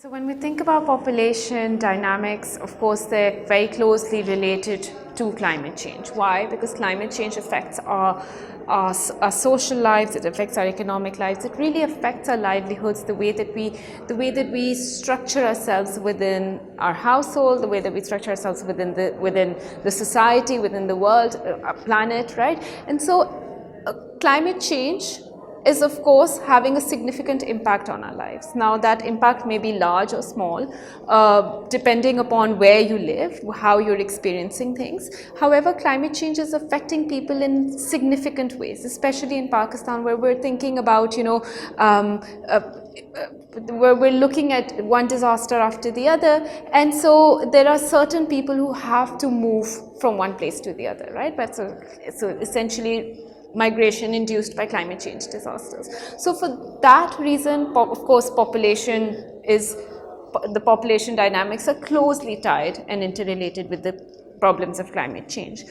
So when we think about population dynamics, of course, they're very closely related to climate change. Why? Because climate change affects our social lives, it affects our economic lives, it really affects our livelihoods, the way that we structure ourselves within our household, the way that we structure ourselves within the society, within the world, our planet, right? And so climate change is of course having a significant impact on our lives. Now that impact may be large or small, depending upon where you live, how you're experiencing things. However, climate change is affecting people in significant ways, especially in Pakistan, where we're thinking about, where we're looking at one disaster after the other, and so there are certain people who have to move from one place to the other, right? But so essentially migration induced by climate change disasters. So for that reason, of course, the population dynamics are closely tied and interrelated with the problems of climate change.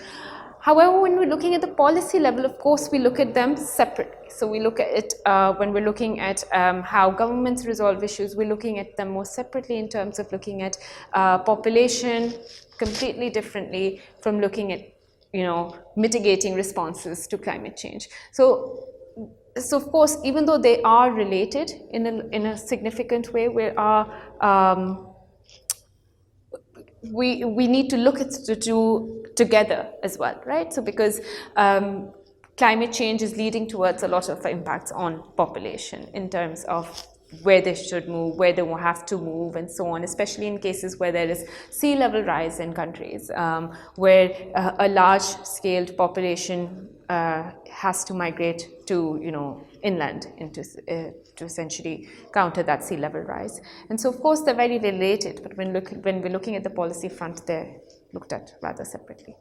However, when we're looking at the policy level, of course, we look at them separately. So we look at it when we're looking at how governments resolve issues, we're looking at them more separately in terms of looking at population completely differently from looking at mitigating responses to climate change. So of course, even though they are related in a significant way, we need to look at the two together as well, right? So because climate change is leading towards a lot of impacts on population in terms of where they should move, where they will have to move, and so on, especially in cases where there is sea level rise in countries, where a large-scaled population has to migrate to, inland to essentially counter that sea level rise. And so, of course, they're very related, but when we're looking at the policy front, they're looked at rather separately.